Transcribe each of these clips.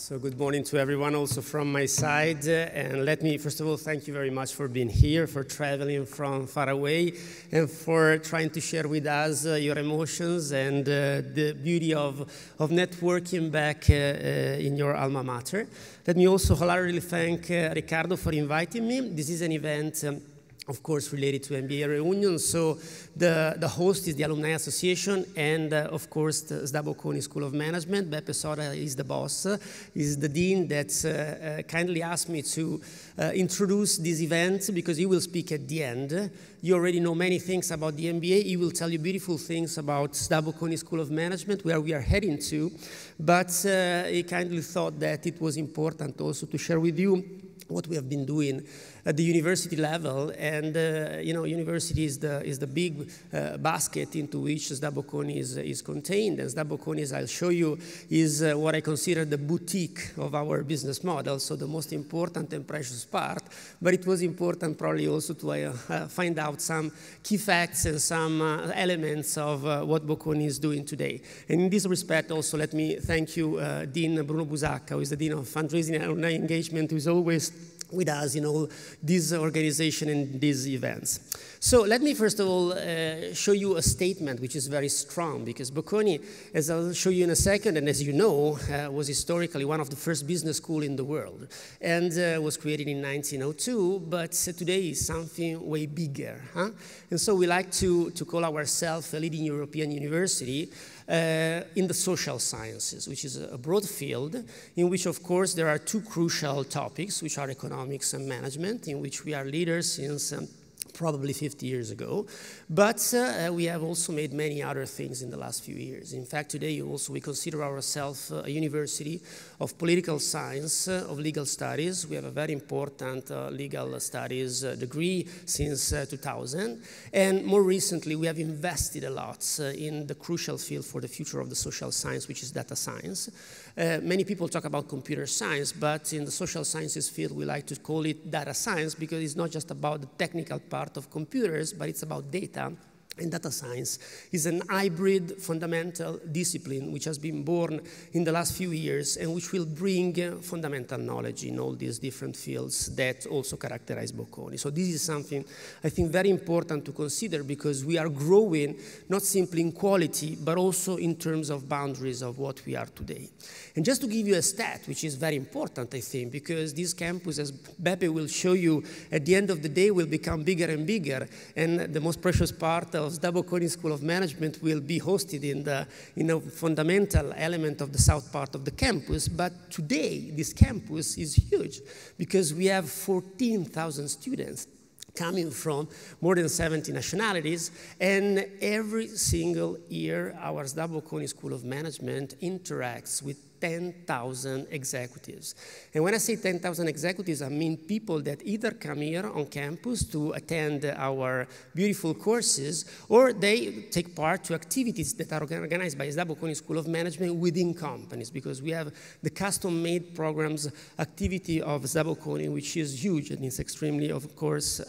So good morning to everyone also from my side. And let me, first of all, thank you very much for being here, for traveling from far away, and for trying to share with us your emotions and the beauty of networking back in your alma mater. Let me also wholeheartedly thank Riccardo for inviting me. This is an event of course, related to MBA reunion. So the host is the Alumni Association and, of course, the SDA Bocconi School of Management. Beppe Sora is the boss, is the dean that kindly asked me to introduce this event because he will speak at the end. You already know many things about the MBA. He will tell you beautiful things about SDA Bocconi School of Management, where we are heading to. But he kindly thought that it was important also to share with you what we have been doing at the university level, and you know, university is the big basket into which SDA Bocconi is contained. And SDA Bocconi, as I'll show you, is what I consider the boutique of our business model, so the most important and precious part. But it was important probably also to find out some key facts and some elements of what Bocconi is doing today. And in this respect, also let me thank you, Dean Bruno Busacca, who is the Dean of Fundraising and Alumni Engagement, who is always with us in all these organizations and these events. So let me first of all show you a statement which is very strong, because Bocconi, as I'll show you in a second, and as you know, was historically one of the first business schools in the world, and was created in 1902, but today is something way bigger. And so we like to call ourselves a leading European university in the social sciences, which is a broad field in which, of course, there are two crucial topics, which are economics and management, in which we are leaders since probably 50 years ago. But we have also made many other things in the last few years. In fact, today also we consider ourselves a university of political science, of legal studies. We have a very important legal studies degree since 2000. And more recently, we have invested a lot in the crucial field for the future of the social science, which is data science. Many people talk about computer science, but in the social sciences field, we like to call it data science because it's not just about the technical part of computers, but it's about data. And data science is an hybrid fundamental discipline which has been born in the last few years and which will bring fundamental knowledge in all these different fields that also characterize Bocconi. So this is something I think very important to consider, because we are growing not simply in quality, but also in terms of boundaries of what we are today. And just to give you a stat, which is very important, I think, because this campus, as Beppe will show you, at the end of the day will become bigger and bigger, and the most precious part of SDA Bocconi School of Management will be hosted in a fundamental element of the south part of the campus. But today, this campus is huge because we have 14,000 students coming from more than 70 nationalities, and every single year our SDA Bocconi School of Management interacts with 10,000 executives. And when I say 10,000 executives, I mean people that either come here on campus to attend our beautiful courses, or they take part to activities that are organized by SDA Bocconi School of Management within companies, because we have the custom-made programs activity of SDA Bocconi, which is huge and is extremely, of course,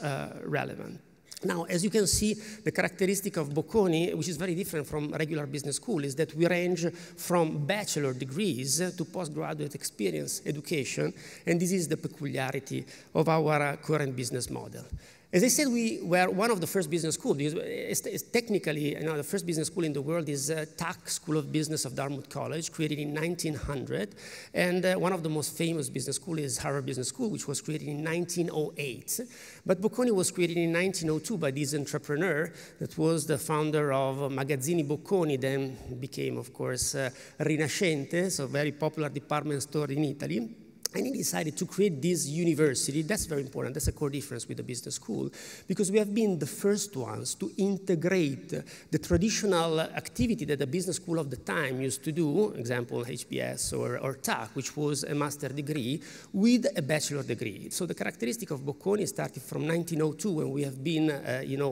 relevant. Now, as you can see, the characteristic of Bocconi, which is very different from regular business school, is that we range from bachelor degrees to postgraduate experience education, and this is the peculiarity of our current business model. As I said, we were one of the first business schools. It's technically, you know, the first business school in the world is TAC, School of Business of Dartmouth College, created in 1900. And one of the most famous business schools is Harvard Business School, which was created in 1908. But Bocconi was created in 1902 by this entrepreneur that was the founder of Magazzini Bocconi, then became, of course, Rinascente, so very popular department store in Italy. And he decided to create this university. That's very important. That's a core difference with the business school, because we have been the first ones to integrate the traditional activity that the business school of the time used to do, example, HBS or TAC, which was a master degree, with a bachelor degree. So the characteristic of Bocconi, starting from 1902, when we have been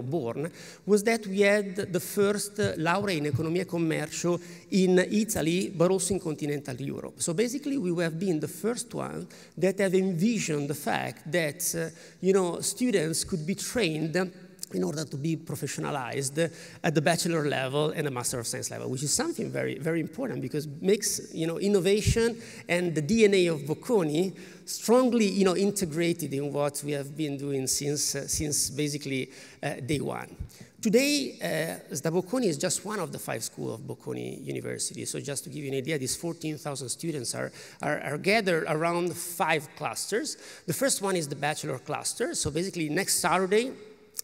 born, was that we had the first laurea in Economia e Commercio in Italy, but also in continental Europe. So basically, we have been the first one that have envisioned the fact that students could be trained in order to be professionalized at the bachelor level and the Master of Science level, which is something very, very important because it makes innovation and the DNA of Bocconi strongly integrated in what we have been doing since basically day one. Today, SDA Bocconi is just one of the 5 schools of Bocconi University. So just to give you an idea, these 14,000 students are gathered around 5 clusters. The first one is the bachelor cluster. So basically next Saturday,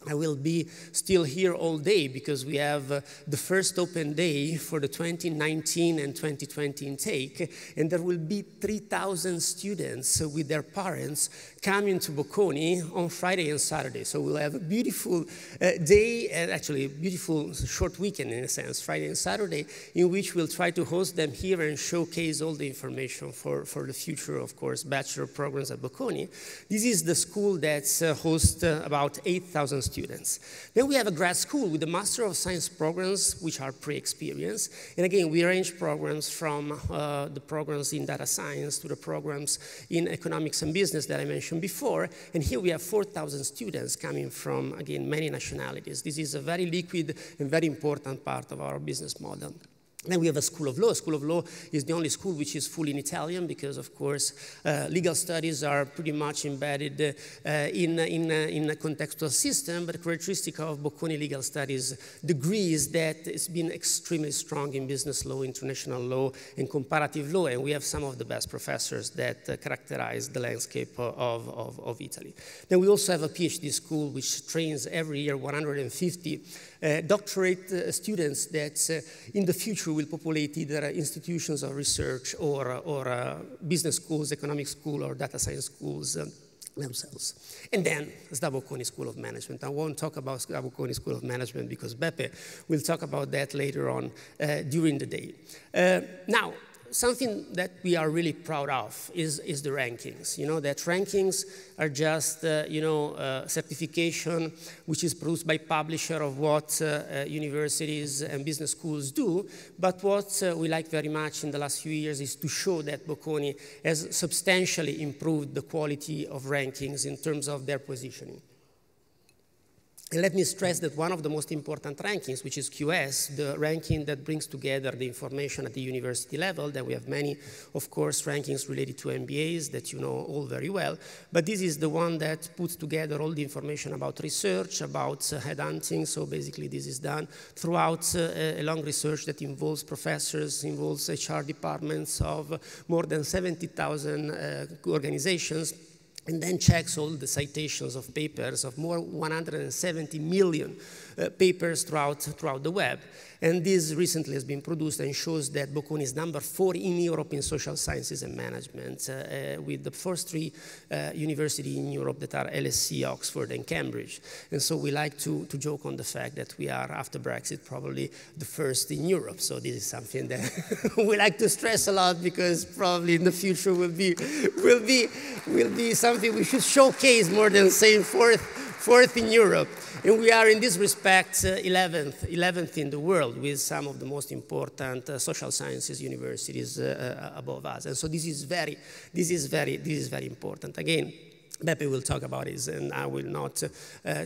I will be still here all day because we have the first open day for the 2019 and 2020 intake, and there will be 3,000 students with their parents coming to Bocconi on Friday and Saturday. So we'll have a beautiful day, and actually a beautiful short weekend in a sense, Friday and Saturday, in which we'll try to host them here and showcase all the information for the future, of course, bachelor programs at Bocconi. This is the school that hosts about 8,000 students. Then we have a grad school with the Master of Science programs, which are pre-experienced. And again, we arrange programs from the programs in data science to the programs in economics and business that I mentioned before. And here we have 4,000 students coming from, again, many nationalities. This is a very liquid and very important part of our business model. Then we have a School of Law. School of Law is the only school which is fully in Italian because, of course, legal studies are pretty much embedded in a contextual system, but the characteristic of Bocconi Legal Studies degree is that it's been extremely strong in business law, international law, and comparative law, and we have some of the best professors that characterize the landscape of Italy. Then we also have a PhD school which trains every year 150 doctorate students that in the future will populate either institutions of research or business schools, economic school, or data science schools themselves. And then SDA Bocconi School of Management. I won't talk about SDA Bocconi School of Management because Beppe will talk about that later on during the day. Now, something that we are really proud of is the rankings. You know, that rankings are just, certification which is produced by publisher of what universities and business schools do. But what we like very much in the last few years is to show that Bocconi has substantially improved the quality of rankings in terms of their positioning. And let me stress that one of the most important rankings, which is QS, the ranking that brings together the information at the university level, then we have many, of course, rankings related to MBAs that you know all very well, but this is the one that puts together all the information about research, about headhunting, so basically this is done throughout a long research that involves professors, involves HR departments of more than 70,000 organizations, and then checks all the citations of papers of more 170 million papers throughout the web. And this recently has been produced and shows that Bocconi is number 4 in Europe in social sciences and management, with the first 3 universities in Europe that are LSE, Oxford, and Cambridge. And so we like to joke on the fact that we are, after Brexit, probably the first in Europe. So this is something that we like to stress a lot because probably in the future will be something we should showcase more than saying fourth in Europe. And we are, in this respect, 11th in the world with some of the most important social sciences universities above us. And so this is very important. Again, Beppe will talk about it, and I will not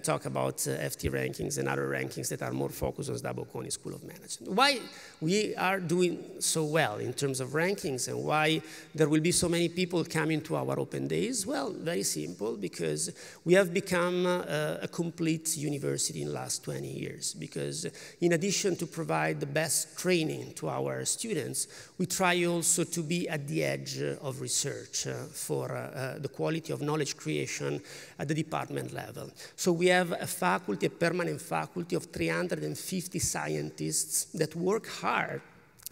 talk about FT rankings and other rankings that are more focused on SDA Bocconi School of Management. Why we are doing so well in terms of rankings and why there will be so many people coming to our open days? Well, very simple, because we have become a complete university in the last 20 years. Because in addition to provide the best training to our students, we try also to be at the edge of research for the quality of knowledge creation at the department level. So we have a faculty, a permanent faculty of 350 scientists that work hard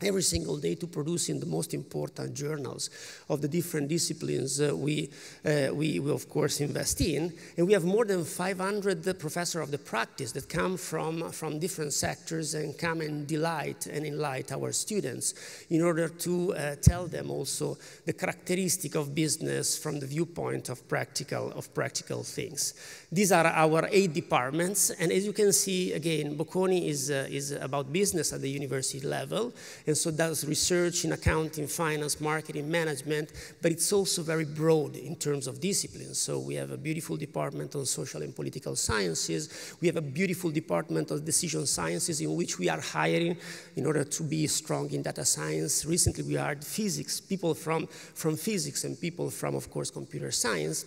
every single day to produce in the most important journals of the different disciplines we of course invest in. And we have more than 500 professors of the practice that come from different sectors and come and delight and enlighten our students in order to tell them also the characteristic of business from the viewpoint of practical things. These are our 8 departments, and as you can see, again, Bocconi is about business at the university level, and so does research in accounting, finance, marketing, management, but it's also very broad in terms of disciplines. So we have a beautiful department on social and political sciences. We have a beautiful department of decision sciences in which we are hiring in order to be strong in data science. Recently we hired physics, people from physics and people from, of course, computer science.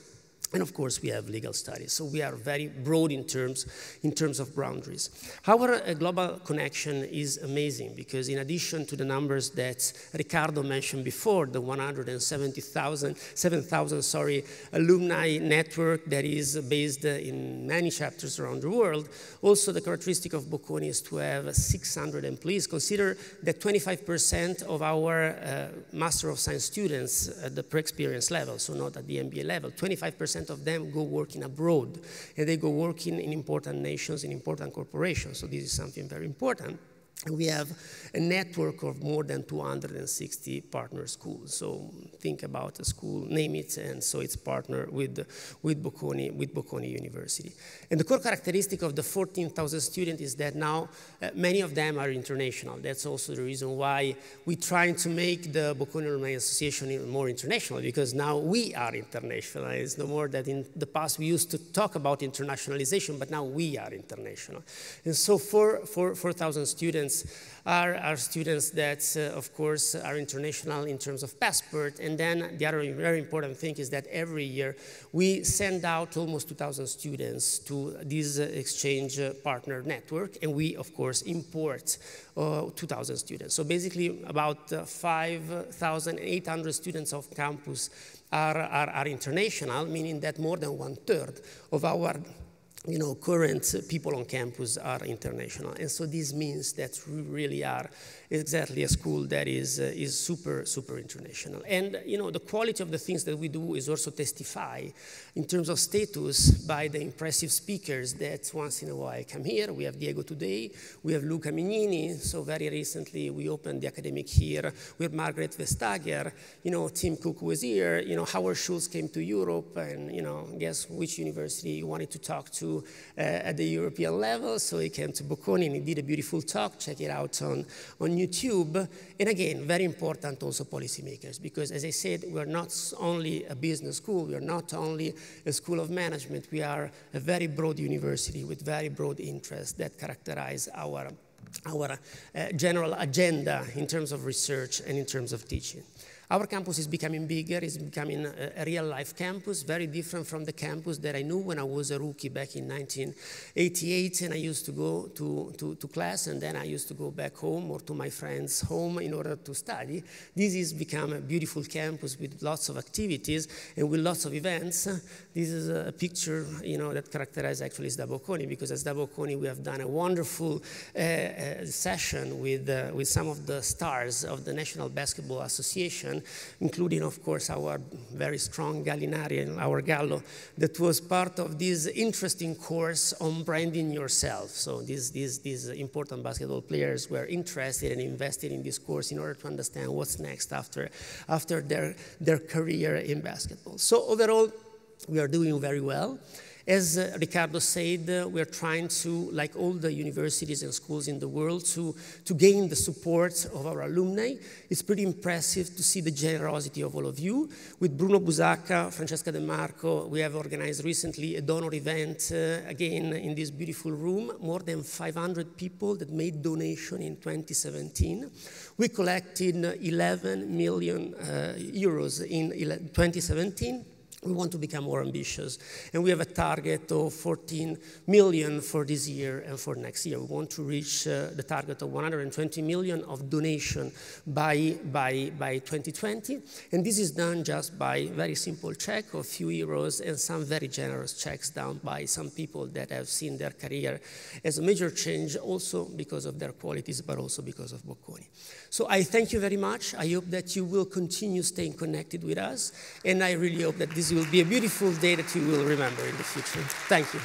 And of course, we have legal studies. So we are very broad in terms of boundaries. Our global connection is amazing because in addition to the numbers that Riccardo mentioned before, the 7,000 alumni network that is based in many chapters around the world, also the characteristic of Bocconi is to have 600 employees. Consider that 25% of our Master of Science students at the pre-experience level, so not at the MBA level, 25% of them go working abroad, and they go working in important nations, in important corporations. So this is something very important. And we have a network of more than 260 partner schools. So think about a school, name it, and so it's partnered with Bocconi University. And the core characteristic of the 14,000 students is that now many of them are international. That's also the reason why we're trying to make the Bocconi Alumni Association even more international, because now we are international. It's no more that in the past we used to talk about internationalization, but now we are international. And so 4,000 students are students that, of course, are international in terms of passport. And then the other very important thing is that every year we send out almost 2,000 students to this exchange partner network, and we, of course, import 2,000 students. So basically about 5,800 students of campus are international, meaning that more than 1/3 of our current people on campus are international. And so this means that we really are exactly a school that is super, super international. And, the quality of the things that we do is also testified in terms of status by the impressive speakers that once in a while come here. We have Diego today, we have Luca Mignini, so very recently we opened the academic here. We have Margaret Vestager, Tim Cook was here, Howard Schultz came to Europe, and, guess which university you wanted to talk to at the European level, so he came to Bocconi and he did a beautiful talk. Check it out on YouTube. And again, very important also policymakers, because as I said, we're not only a business school, we are not only a school of management, we are a very broad university with very broad interests that characterize our general agenda in terms of research and in terms of teaching. Our campus is becoming bigger, it's becoming a real-life campus, very different from the campus that I knew when I was a rookie back in 1988, and I used to go to class, and then I used to go back home or to my friend's home in order to study. This has become a beautiful campus with lots of activities and with lots of events. This is a picture, that characterizes actually SDA Bocconi, because at SDA Bocconi we have done a wonderful session with some of the stars of the National Basketball Association, including, of course, our very strong Gallinari and our Gallo, that was part of this interesting course on branding yourself. So these important basketball players were interested and invested in this course in order to understand what's next after their career in basketball. So overall, we are doing very well. As Riccardo said, we're trying to, like all the universities and schools in the world, to gain the support of our alumni. It's pretty impressive to see the generosity of all of you. With Bruno Busacca, Francesca De Marco, we have organized recently a donor event, again, in this beautiful room. More than 500 people that made donation in 2017. We collected 11 million euros in 2017. We want to become more ambitious, and we have a target of 14 million for this year and for next year. We want to reach the target of 120 million of donation by 2020, and this is done just by very simple check of a few euros and some very generous checks down by some people that have seen their career as a major change, also because of their qualities, but also because of Bocconi. So I thank you very much. I hope that you will continue staying connected with us, and I really hope that this will be a beautiful day that you will remember in the future. Thank you.